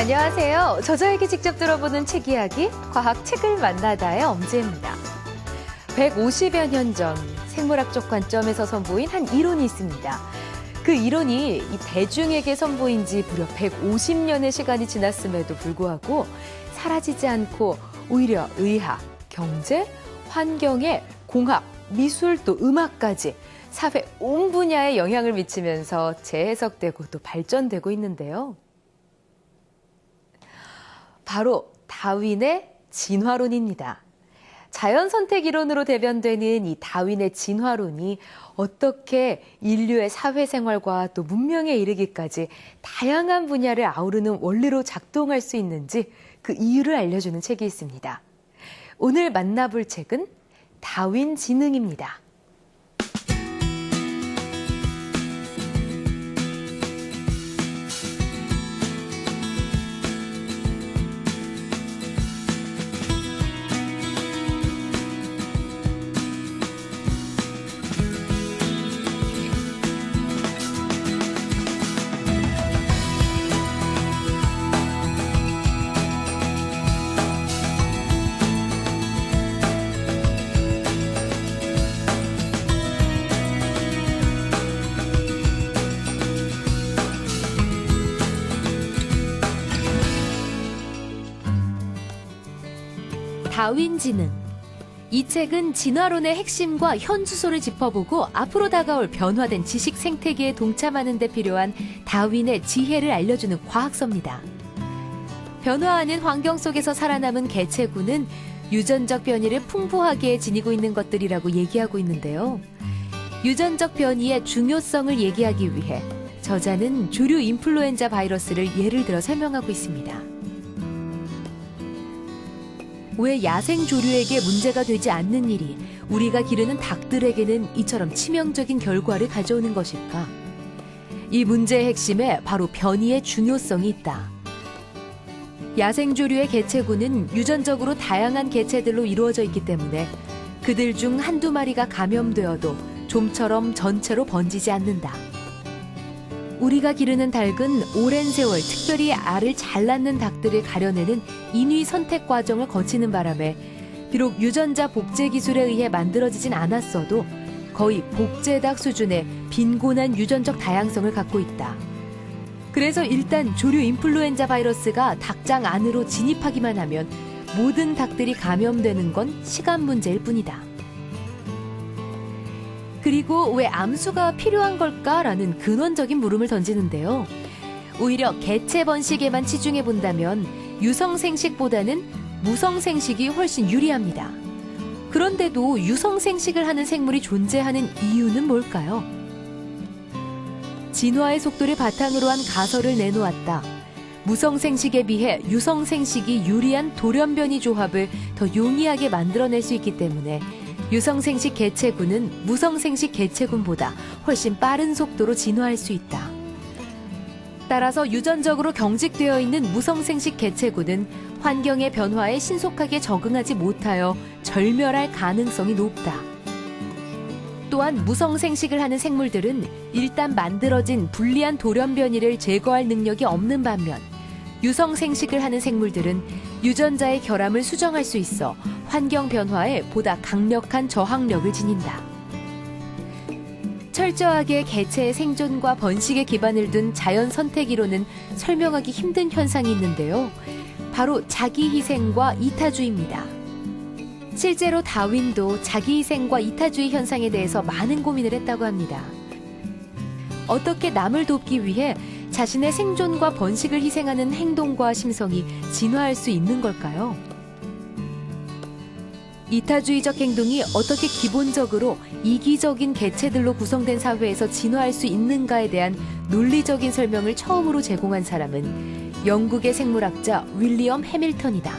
안녕하세요. 저자에게 직접 들어보는 책 이야기, 과학 책을 만나다의 엄지혜입니다. 150여 년 전 생물학적 관점에서 선보인 한 이론이 있습니다. 그 이론이 이 대중에게 선보인 지 무려 150년의 시간이 지났음에도 불구하고 사라지지 않고 오히려 의학, 경제, 환경에 공학, 미술 또 음악까지 사회 온 분야에 영향을 미치면서 재해석되고 또 발전되고 있는데요. 바로 다윈의 진화론입니다. 자연 선택 이론으로 대변되는 이 다윈의 진화론이 어떻게 인류의 사회생활과 또 문명에 이르기까지 다양한 분야를 아우르는 원리로 작동할 수 있는지 그 이유를 알려주는 책이 있습니다. 오늘 만나볼 책은 다윈 지능입니다. 다윈 지능. 이 책은 진화론의 핵심과 현주소를 짚어보고 앞으로 다가올 변화된 지식 생태계에 동참하는 데 필요한 다윈의 지혜를 알려주는 과학서입니다. 변화하는 환경 속에서 살아남은 개체군은 유전적 변이를 풍부하게 지니고 있는 것들이라고 얘기하고 있는데요. 유전적 변이의 중요성을 얘기하기 위해 저자는 조류 인플루엔자 바이러스를 예를 들어 설명하고 있습니다. 왜 야생 조류에게 문제가 되지 않는 일이 우리가 기르는 닭들에게는 이처럼 치명적인 결과를 가져오는 것일까? 이 문제의 핵심에 바로 변이의 중요성이 있다. 야생 조류의 개체군은 유전적으로 다양한 개체들로 이루어져 있기 때문에 그들 중 한두 마리가 감염되어도 좀처럼 전체로 번지지 않는다. 우리가 기르는 닭은 오랜 세월 특별히 알을 잘 낳는 닭들을 가려내는 인위 선택 과정을 거치는 바람에 비록 유전자 복제 기술에 의해 만들어지진 않았어도 거의 복제닭 수준의 빈곤한 유전적 다양성을 갖고 있다. 그래서 일단 조류 인플루엔자 바이러스가 닭장 안으로 진입하기만 하면 모든 닭들이 감염되는 건 시간 문제일 뿐이다. 그리고 왜 암수가 필요한 걸까라는 근원적인 물음을 던지는데요. 오히려 개체 번식에만 치중해 본다면 유성생식보다는 무성생식이 훨씬 유리합니다. 그런데도 유성생식을 하는 생물이 존재하는 이유는 뭘까요? 진화의 속도를 바탕으로 한 가설을 내놓았다. 무성생식에 비해 유성생식이 유리한 돌연변이 조합을 더 용이하게 만들어낼 수 있기 때문에 유성생식 개체군은 무성생식 개체군보다 훨씬 빠른 속도로 진화할 수 있다. 따라서 유전적으로 경직되어 있는 무성생식 개체군은 환경의 변화에 신속하게 적응하지 못하여 절멸할 가능성이 높다. 또한 무성생식을 하는 생물들은 일단 만들어진 불리한 돌연변이를 제거할 능력이 없는 반면 유성생식을 하는 생물들은 유전자의 결함을 수정할 수 있어 환경 변화에 보다 강력한 저항력을 지닌다. 철저하게 개체의 생존과 번식에 기반을 둔 자연 선택 이론은 설명하기 힘든 현상이 있는데요. 바로 자기희생과 이타주의입니다. 실제로 다윈도 자기희생과 이타주의 현상에 대해서 많은 고민을 했다고 합니다. 어떻게 남을 돕기 위해 자신의 생존과 번식을 희생하는 행동과 심성이 진화할 수 있는 걸까요? 이타주의적 행동이 어떻게 기본적으로 이기적인 개체들로 구성된 사회에서 진화할 수 있는가에 대한 논리적인 설명을 처음으로 제공한 사람은 영국의 생물학자 윌리엄 해밀턴이다.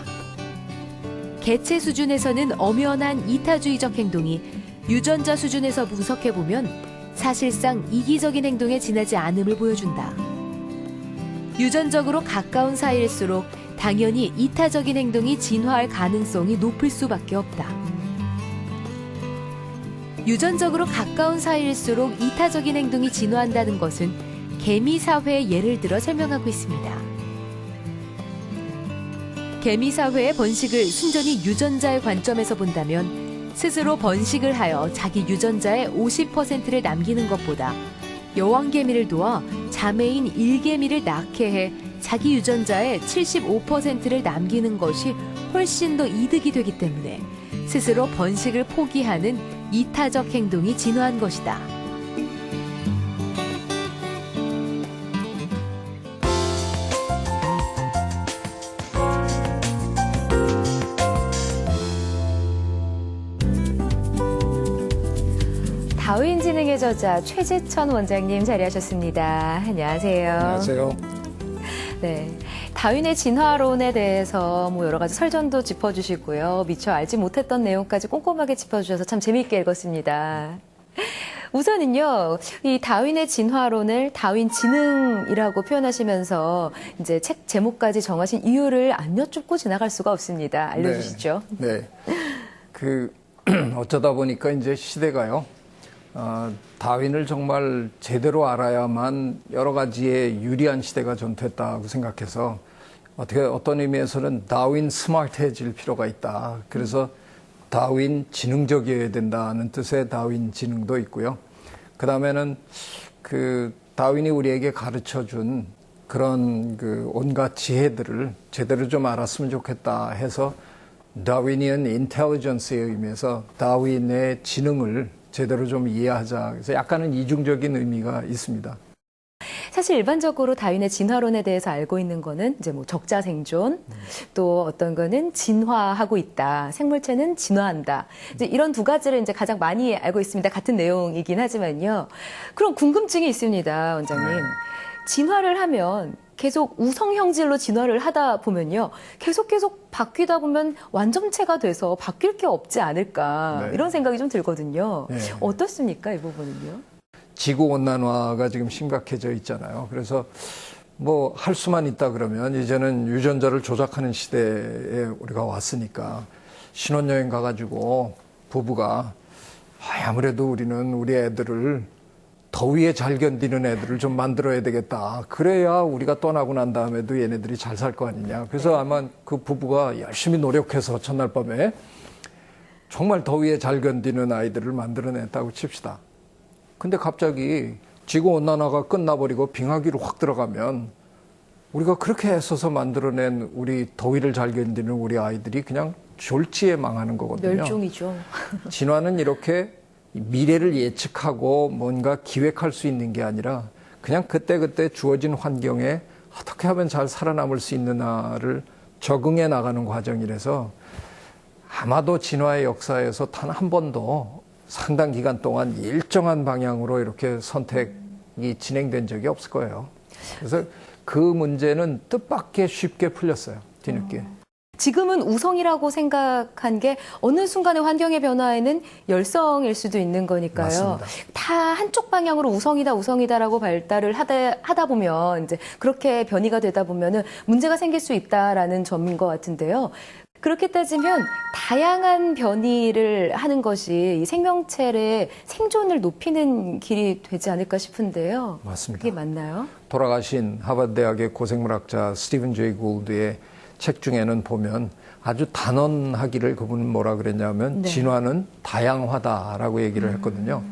개체 수준에서는 엄연한 이타주의적 행동이 유전자 수준에서 분석해보면 사실상 이기적인 행동에 지나지 않음을 보여준다. 유전적으로 가까운 사이일수록 당연히 이타적인 행동이 진화할 가능성이 높을 수밖에 없다. 유전적으로 가까운 사이일수록 이타적인 행동이 진화한다는 것은 개미 사회의 예를 들어 설명하고 있습니다. 개미사회의 번식을 순전히 유전자의 관점에서 본다면 스스로 번식을 하여 자기 유전자의 50%를 남기는 것보다 여왕개미를 도와 자매인 일개미를 낳게 해 자기 유전자의 75%를 남기는 것이 훨씬 더 이득이 되기 때문에 스스로 번식을 포기하는 이타적 행동이 진화한 것이다. 다윈지능의 저자 최재천 원장님 자리하셨습니다. 안녕하세요. 안녕하세요. 네, 다윈의 진화론에 대해서 여러 가지 설전도 짚어주시고요. 미처 알지 못했던 내용까지 꼼꼼하게 짚어주셔서 참 재미있게 읽었습니다. 우선은요, 이 다윈의 진화론을 다윈지능이라고 표현하시면서 이제 책 제목까지 정하신 이유를 안 여쭙고 지나갈 수가 없습니다. 알려주시죠. 네. 어쩌다 보니까 이제 시대가요. 다윈을 정말 제대로 알아야만 여러 가지에 유리한 시대가 전 됐다고 생각해서 어떤 의미에서는 다윈 스마트해질 필요가 있다. 그래서 다윈 지능적이어야 된다는 뜻의 다윈 지능도 있고요. 그 다음에는 다윈이 우리에게 가르쳐 준 그런 온갖 지혜들을 제대로 좀 알았으면 좋겠다 해서 다윈이언 인텔리전스의 의미에서 다윈의 지능을 제대로 좀 이해하자. 그래서 약간은 이중적인 의미가 있습니다. 사실 일반적으로 다윈의 진화론에 대해서 알고 있는 거는 이제 적자 생존, 또 어떤 거는 진화하고 있다, 생물체는 진화한다. 이제 이런 두 가지를 이제 가장 많이 알고 있습니다. 같은 내용이긴 하지만요. 그럼 궁금증이 있습니다, 원장님. 진화를 하면 계속 우성형질로 진화를 하다 보면요. 계속 바뀌다 보면 완전체가 돼서 바뀔 게 없지 않을까. 네. 이런 생각이 좀 들거든요. 네. 어떻습니까, 이 부분은요? 지구온난화가 지금 심각해져 있잖아요. 그래서 할 수만 있다 그러면 이제는 유전자를 조작하는 시대에 우리가 왔으니까 신혼여행 가가지고 부부가 아무래도 우리는 우리 애들을 더위에 잘 견디는 애들을 좀 만들어야 되겠다. 그래야 우리가 떠나고 난 다음에도 얘네들이 잘 살 거 아니냐. 그래서 아마 그 부부가 열심히 노력해서 첫날 밤에 정말 더위에 잘 견디는 아이들을 만들어냈다고 칩시다. 근데 갑자기 지구온난화가 끝나버리고 빙하기로 확 들어가면 우리가 그렇게 애써서 만들어낸 우리 더위를 잘 견디는 우리 아이들이 그냥 졸지에 망하는 거거든요. 멸종이죠. 진화는 이렇게 미래를 예측하고 뭔가 기획할 수 있는 게 아니라 그냥 그때그때 주어진 환경에 어떻게 하면 잘 살아남을 수 있느냐를 적응해 나가는 과정이라서 아마도 진화의 역사에서 단 한 번도 상당 기간 동안 일정한 방향으로 이렇게 선택이 진행된 적이 없을 거예요. 그래서 그 문제는 뜻밖의 쉽게 풀렸어요, 뒤늦게. 지금은 우성이라고 생각한 게 어느 순간의 환경의 변화에는 열성일 수도 있는 거니까요. 맞습니다. 다 한쪽 방향으로 우성이다라고 발달을 하다 보면 이제 그렇게 변이가 되다 보면은 문제가 생길 수 있다라는 점인 것 같은데요. 그렇게 따지면 다양한 변이를 하는 것이 이 생명체의 생존을 높이는 길이 되지 않을까 싶은데요. 맞습니다. 그게 맞나요? 돌아가신 하버드 대학의 고생물학자 스티븐 제이 골드의 책 중에는 보면 아주 단언하기를 그분은 뭐라 그랬냐면 진화는 다양화다라고 얘기를 했거든요.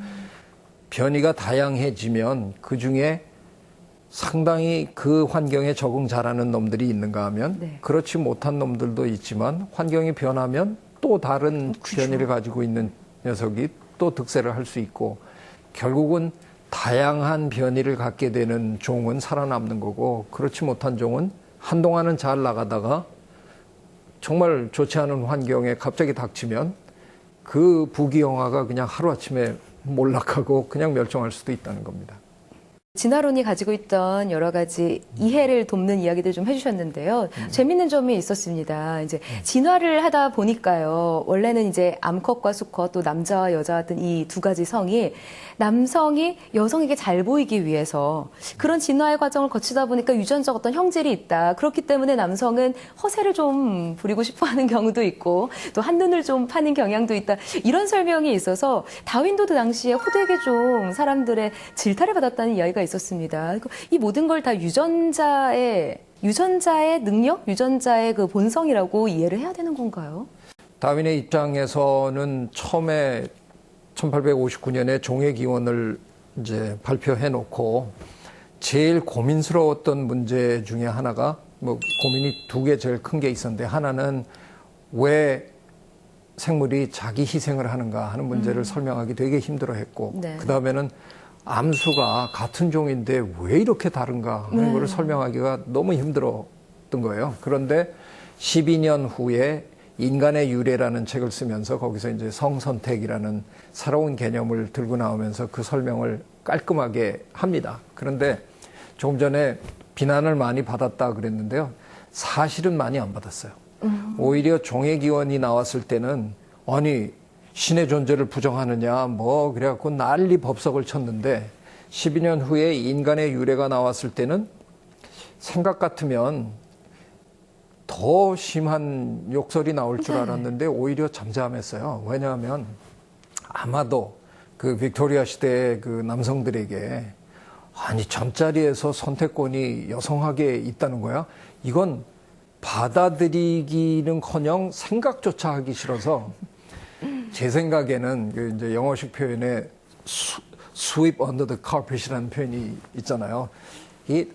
변이가 다양해지면 그중에 상당히 그 환경에 적응 잘하는 놈들이 있는가 하면 그렇지 못한 놈들도 있지만 환경이 변하면 또 다른 변이를 가지고 있는 녀석이 또 득세를 할 수 있고 결국은 다양한 변이를 갖게 되는 종은 살아남는 거고 그렇지 못한 종은 한동안은 잘 나가다가 정말 좋지 않은 환경에 갑자기 닥치면 그 부귀영화가 그냥 하루아침에 몰락하고 그냥 멸종할 수도 있다는 겁니다. 진화론이 가지고 있던 여러 가지 이해를 돕는 이야기들 좀 해주셨는데요. 재밌는 점이 있었습니다. 이제 진화를 하다 보니까요. 원래는 이제 암컷과 수컷 또 남자와 여자 같은 이 두 가지 성이 남성이 여성에게 잘 보이기 위해서 그런 진화의 과정을 거치다 보니까 유전적 어떤 형질이 있다. 그렇기 때문에 남성은 허세를 좀 부리고 싶어하는 경우도 있고 또 한눈을 좀 파는 경향도 있다. 이런 설명이 있어서 다윈도 그 당시에 호되게 좀 사람들의 질타를 받았다는 이야기가 있었습니다. 이 모든 걸 다 유전자의 유전자의 능력, 유전자의 그 본성이라고 이해를 해야 되는 건가요? 다윈의 입장에서는 처음에 1859년에 종의 기원을 이제 발표해 놓고 제일 고민스러웠던 문제 중에 하나가 뭐 고민이 두 개 제일 큰 게 있었는데 하나는 왜 생물이 자기 희생을 하는가 하는 문제를 설명하기 되게 힘들어했고 네. 그 다음에는 암수가 같은 종인데 왜 이렇게 다른가 하는 것을 설명하기가 너무 힘들었던 거예요. 그런데 12년 후에 인간의 유래라는 책을 쓰면서 거기서 이제 성선택이라는 새로운 개념을 들고 나오면서 그 설명을 깔끔하게 합니다. 그런데 조금 전에 비난을 많이 받았다 그랬는데요. 사실은 많이 안 받았어요. 오히려 종의 기원이 나왔을 때는 아니 신의 존재를 부정하느냐 뭐 그래갖고 난리 법석을 쳤는데 12년 후에 인간의 유래가 나왔을 때는 생각 같으면 더 심한 욕설이 나올 줄 알았는데 오히려 잠잠했어요. 왜냐하면 아마도 그 빅토리아 시대의 그 남성들에게 아니 잠자리에서 선택권이 여성에게 있다는 거야? 이건 받아들이기는커녕 생각조차 하기 싫어서 제 생각에는 그 이제 영어식 표현에 sweep under the carpet이라는 표현이 있잖아요. 이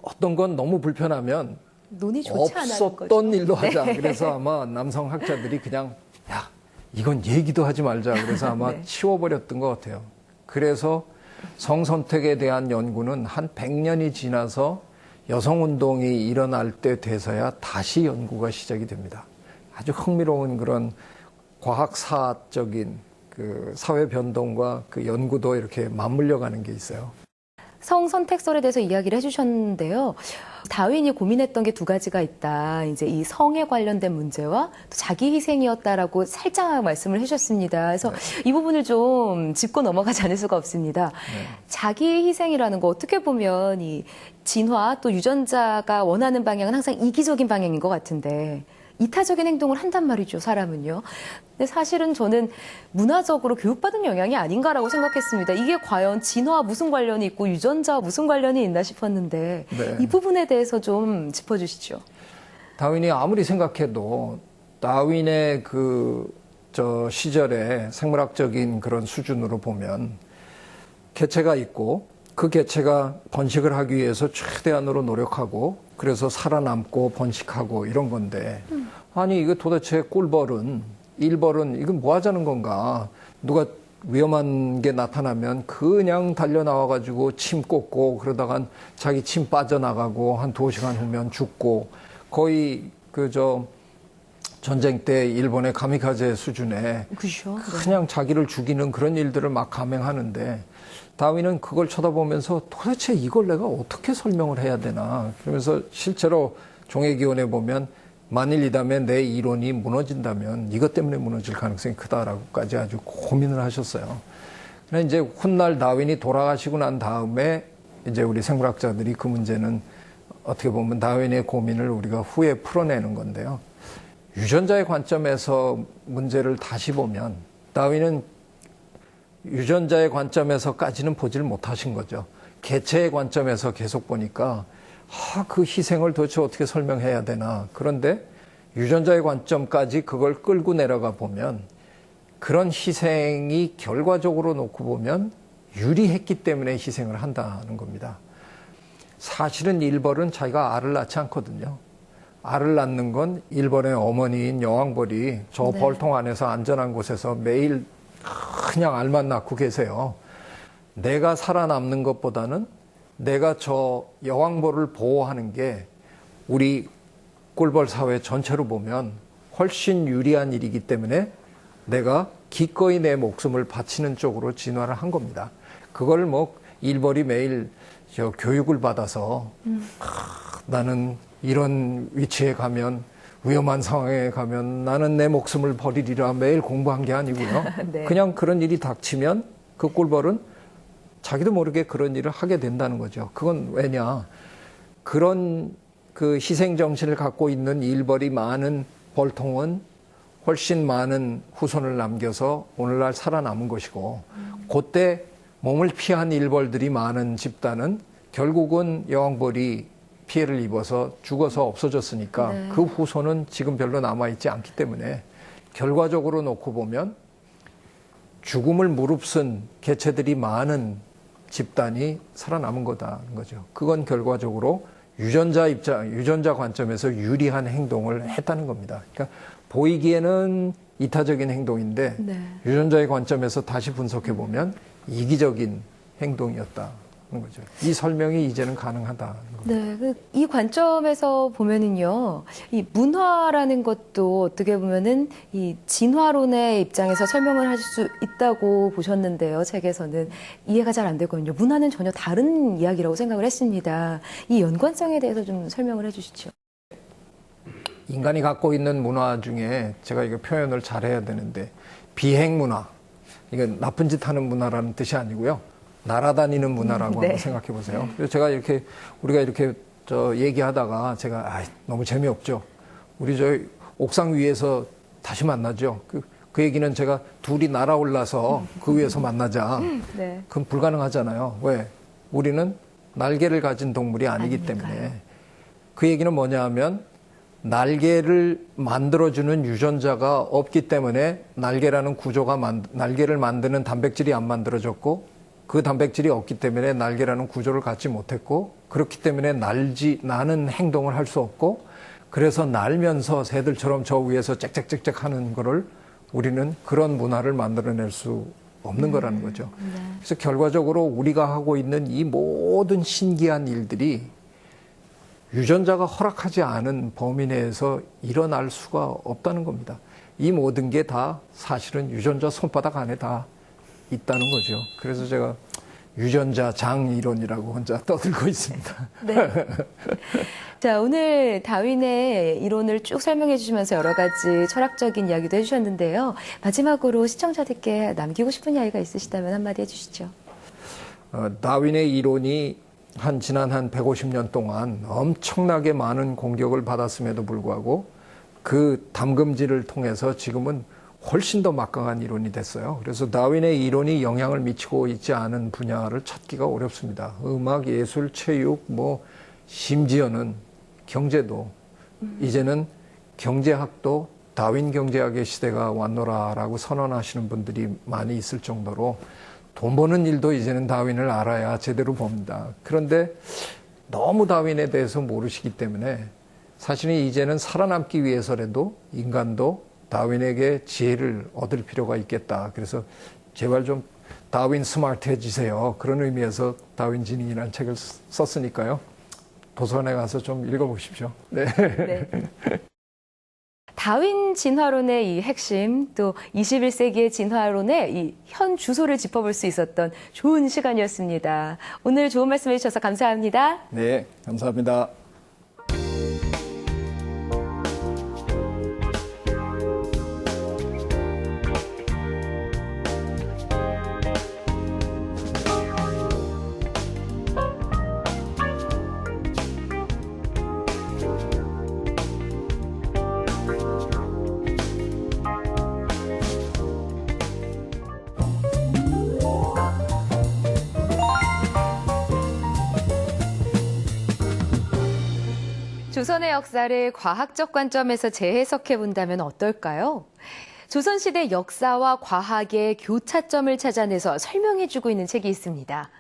어떤 건 너무 불편하면 논의 좋지 않은 없었던 거죠. 일로 하자. 네. 그래서 아마 남성 학자들이 그냥 야 이건 얘기도 하지 말자. 그래서 아마 네. 치워버렸던 것 같아요. 그래서 성선택에 대한 연구는 한 100년이 지나서 여성운동이 일어날 때 돼서야 다시 연구가 시작이 됩니다. 아주 흥미로운 그런 과학사적인 그 사회 변동과 그 연구도 이렇게 맞물려 가는 게 있어요. 성선택설에 대해서 이야기를 해주셨는데요. 다윈이 고민했던 게 두 가지가 있다. 이제 이 성에 관련된 문제와 또 자기 희생이었다라고 살짝 말씀을 해주셨습니다. 그래서 이 부분을 좀 짚고 넘어가지 않을 수가 없습니다. 자기 희생이라는 거 어떻게 보면 이 진화 또 유전자가 원하는 방향은 항상 이기적인 방향인 것 같은데 이타적인 행동을 한단 말이죠, 사람은요. 근데 사실은 저는 문화적으로 교육받은 영향이 아닌가라고 생각했습니다. 이게 과연 진화와 무슨 관련이 있고 유전자와 무슨 관련이 있나 싶었는데 네. 이 부분에 대해서 좀 짚어주시죠. 다윈이 아무리 생각해도 다윈의 저 시절의 생물학적인 그런 수준으로 보면 개체가 있고 그 개체가 번식을 하기 위해서 최대한으로 노력하고 그래서 살아남고 번식하고 이런 건데 아니 이거 도대체 꿀벌은 일벌은 이건 뭐 하자는 건가 누가 위험한 게 나타나면 그냥 달려 나와가지고 침 꽂고 그러다간 자기 침 빠져나가고 한 2시간 후면 죽고 거의 전쟁 때 일본의 가미카제 수준의 그렇죠. 그냥 자기를 죽이는 그런 일들을 막 감행하는데 다윈은 그걸 쳐다보면서 도대체 이걸 내가 어떻게 설명을 해야 되나 그러면서 실제로 종의 기원에 보면 만일이다면 내 이론이 무너진다면 이것 때문에 무너질 가능성이 크다라고까지 아주 고민을 하셨어요. 그런데 이제 훗날 다윈이 돌아가시고 난 다음에 이제 우리 생물학자들이 그 문제는 어떻게 보면 다윈의 고민을 우리가 후에 풀어내는 건데요. 유전자의 관점에서 문제를 다시 보면 다윈은 유전자의 관점에서까지는 보질 못하신 거죠. 개체의 관점에서 계속 보니까 그 희생을 도대체 어떻게 설명해야 되나. 그런데 유전자의 관점까지 그걸 끌고 내려가 보면 그런 희생이 결과적으로 놓고 보면 유리했기 때문에 희생을 한다는 겁니다. 사실은 일벌은 자기가 알을 낳지 않거든요. 알을 낳는 건 일벌의 어머니인 여왕벌이 저 네. 벌통 안에서 안전한 곳에서 매일 그냥 알만 낳고 계세요. 내가 살아남는 것보다는 내가 저 여왕벌을 보호하는 게 우리 꿀벌 사회 전체로 보면 훨씬 유리한 일이기 때문에 내가 기꺼이 내 목숨을 바치는 쪽으로 진화를 한 겁니다. 그걸 뭐 일벌이 매일 교육을 받아서 나는 이런 위치에 가면 위험한 상황에 가면 나는 내 목숨을 버리리라 매일 공부한 게 아니고요. 네. 그냥 그런 일이 닥치면 그 꿀벌은 자기도 모르게 그런 일을 하게 된다는 거죠. 그건 왜냐? 그런 그 희생 정신을 갖고 있는 일벌이 많은 벌통은 훨씬 많은 후손을 남겨서 오늘날 살아남은 것이고 그때 몸을 피한 일벌들이 많은 집단은 결국은 여왕벌이 피해를 입어서 죽어서 없어졌으니까 네. 그 후손은 지금 별로 남아있지 않기 때문에 결과적으로 놓고 보면 죽음을 무릅쓴 개체들이 많은 집단이 살아남은 거다는 거죠. 그건 결과적으로 유전자 관점에서 유리한 행동을 했다는 겁니다. 그러니까 보이기에는 이타적인 행동인데 네. 유전자의 관점에서 다시 분석해 보면 이기적인 행동이었다는 거죠. 이 설명이 이제는 가능하다는 겁니다. 네, 이 관점에서 보면은요, 이 문화라는 것도 어떻게 보면은 이 진화론의 입장에서 설명을 하실 수 있다고 보셨는데요, 책에서는. 이해가 잘 안 되거든요. 문화는 전혀 다른 이야기라고 생각을 했습니다. 이 연관성에 대해서 좀 설명을 해주시죠. 인간이 갖고 있는 문화 중에 제가 이거 표현을 잘해야 되는데 비행 문화, 이건 나쁜 짓 하는 문화라는 뜻이 아니고요. 날아다니는 문화라고 네. 한번 생각해 보세요. 그래서 제가 우리가 이렇게 얘기하다가 제가 너무 재미없죠. 우리 옥상 위에서 다시 만나죠. 그 얘기는 제가 둘이 날아올라서 그 위에서 만나자. 네. 그건 불가능하잖아요. 왜? 우리는 날개를 가진 동물이 아니기 아니니까요. 때문에. 그 얘기는 뭐냐 하면 날개를 만들어주는 유전자가 없기 때문에 날개라는 날개를 만드는 단백질이 안 만들어졌고 그 단백질이 없기 때문에 날개라는 구조를 갖지 못했고 그렇기 때문에 나는 행동을 할 수 없고 그래서 날면서 새들처럼 저 위에서 짹짹짹짹 하는 거를 우리는 그런 문화를 만들어낼 수 없는 거라는 거죠. 네. 그래서 결과적으로 우리가 하고 있는 이 모든 신기한 일들이 유전자가 허락하지 않은 범위 내에서 일어날 수가 없다는 겁니다. 이 모든 게 다 사실은 유전자 손바닥 안에 다 있다는 거죠. 그래서 제가 유전자 장 이론이라고 혼자 떠들고 있습니다. 네. 자, 오늘 다윈의 이론을 쭉 설명해 주시면서 여러 가지 철학적인 이야기도 해주셨는데요. 마지막으로 시청자들께 남기고 싶은 이야기가 있으시다면 한마디 해주시죠. 다윈의 이론이 지난 한 150년 동안 엄청나게 많은 공격을 받았음에도 불구하고 그 담금질을 통해서 지금은 훨씬 더 막강한 이론이 됐어요. 그래서 다윈의 이론이 영향을 미치고 있지 않은 분야를 찾기가 어렵습니다. 음악, 예술, 체육, 심지어는 경제도 이제는 경제학도 다윈 경제학의 시대가 왔노라라고 선언하시는 분들이 많이 있을 정도로 돈 버는 일도 이제는 다윈을 알아야 제대로 봅니다. 그런데 너무 다윈에 대해서 모르시기 때문에 사실은 이제는 살아남기 위해서라도 인간도 다윈에게 지혜를 얻을 필요가 있겠다. 그래서 제발 좀 다윈 스마트해지세요. 그런 의미에서 다윈 진인이라는 책을 썼으니까요. 도서관에 가서 좀 읽어보십시오. 네. 네. 다윈 진화론의 이 핵심, 또 21세기의 진화론의 이 현 주소를 짚어볼 수 있었던 좋은 시간이었습니다. 오늘 좋은 말씀 해주셔서 감사합니다. 네, 감사합니다. 조선의 역사를 과학적 관점에서 재해석해 본다면 어떨까요? 조선시대 역사와 과학의 교차점을 찾아내서 설명해주고 있는 책이 있습니다.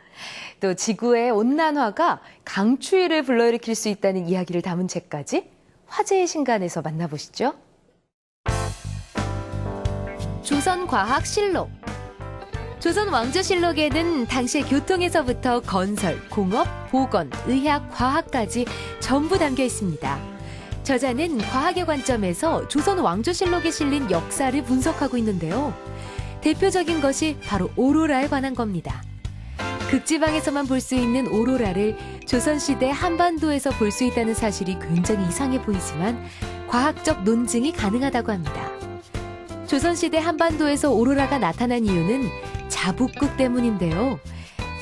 또 지구의 온난화가 강추위를 불러일으킬 수 있다는 이야기를 담은 책까지 화제의 신간에서 만나보시죠. 조선과학실록. 조선왕조실록에는 당시의 교통에서부터 건설, 공업, 보건, 의학, 과학까지 전부 담겨 있습니다. 저자는 과학의 관점에서 조선왕조실록에 실린 역사를 분석하고 있는데요. 대표적인 것이 바로 오로라에 관한 겁니다. 극지방에서만 볼 수 있는 오로라를 조선시대 한반도에서 볼 수 있다는 사실이 굉장히 이상해 보이지만 과학적 논증이 가능하다고 합니다. 조선시대 한반도에서 오로라가 나타난 이유는 자북극 때문인데요.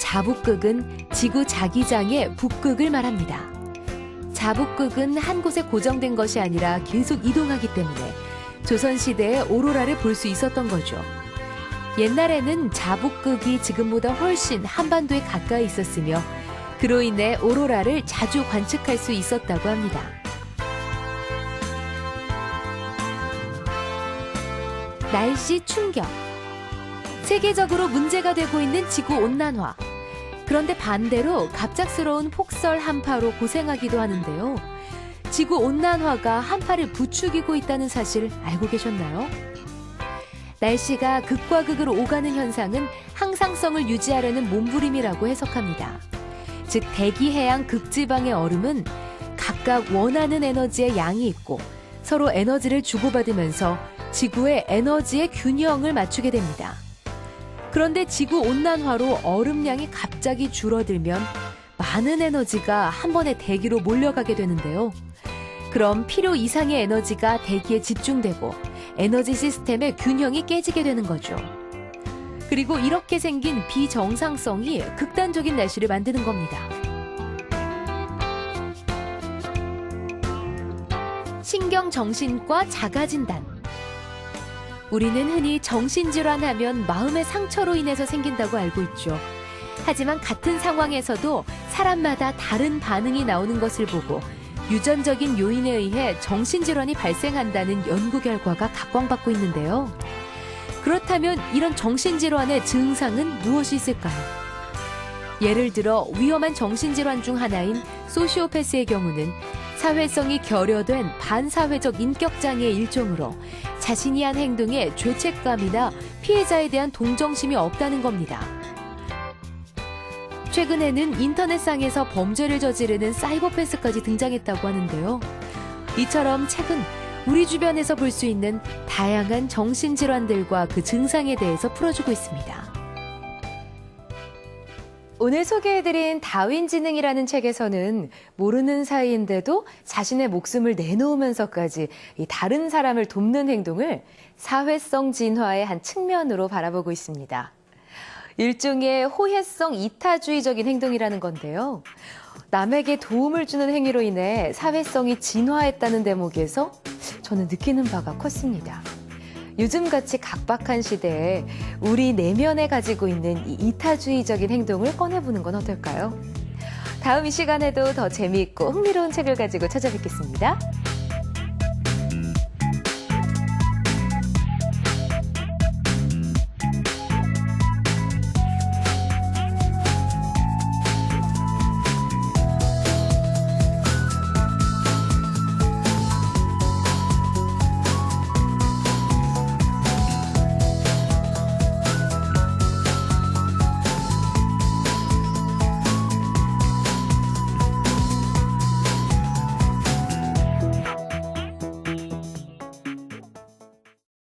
자북극은 지구 자기장의 북극을 말합니다. 자북극은 한 곳에 고정된 것이 아니라 계속 이동하기 때문에 조선시대에 오로라를 볼 수 있었던 거죠. 옛날에는 자북극이 지금보다 훨씬 한반도에 가까이 있었으며 그로 인해 오로라를 자주 관측할 수 있었다고 합니다. 날씨 충격. 세계적으로 문제가 되고 있는 지구온난화. 그런데 반대로 갑작스러운 폭설 한파로 고생하기도 하는데요. 지구온난화가 한파를 부추기고 있다는 사실 알고 계셨나요? 날씨가 극과 극으로 오가는 현상은 항상성을 유지하려는 몸부림이라고 해석합니다. 즉 대기해양 극지방의 얼음은 각각 원하는 에너지의 양이 있고 서로 에너지를 주고받으면서 지구의 에너지의 균형을 맞추게 됩니다. 그런데 지구온난화로 얼음량이 갑자기 줄어들면 많은 에너지가 한 번에 대기로 몰려가게 되는데요. 그럼 필요 이상의 에너지가 대기에 집중되고 에너지 시스템의 균형이 깨지게 되는 거죠. 그리고 이렇게 생긴 비정상성이 극단적인 날씨를 만드는 겁니다. 신경정신과 자가진단. 우리는 흔히 정신질환하면 마음의 상처로 인해서 생긴다고 알고 있죠. 하지만 같은 상황에서도 사람마다 다른 반응이 나오는 것을 보고 유전적인 요인에 의해 정신질환이 발생한다는 연구 결과가 각광받고 있는데요. 그렇다면 이런 정신질환의 증상은 무엇이 있을까요? 예를 들어 위험한 정신질환 중 하나인 소시오패스의 경우는 사회성이 결여된 반사회적 인격장애의 일종으로 자신이 한 행동에 죄책감이나 피해자에 대한 동정심이 없다는 겁니다. 최근에는 인터넷상에서 범죄를 저지르는 사이버패스까지 등장했다고 하는데요. 이처럼 최근 우리 주변에서 볼 수 있는 다양한 정신질환들과 그 증상에 대해서 풀어주고 있습니다. 오늘 소개해드린 다윈지능이라는 책에서는 모르는 사이인데도 자신의 목숨을 내놓으면서까지 이 다른 사람을 돕는 행동을 사회성 진화의 한 측면으로 바라보고 있습니다. 일종의 호혜성 이타주의적인 행동이라는 건데요. 남에게 도움을 주는 행위로 인해 사회성이 진화했다는 대목에서 저는 느끼는 바가 컸습니다. 요즘같이 각박한 시대에 우리 내면에 가지고 있는 이 이타주의적인 행동을 꺼내보는 건 어떨까요? 다음 이 시간에도 더 재미있고 흥미로운 책을 가지고 찾아뵙겠습니다.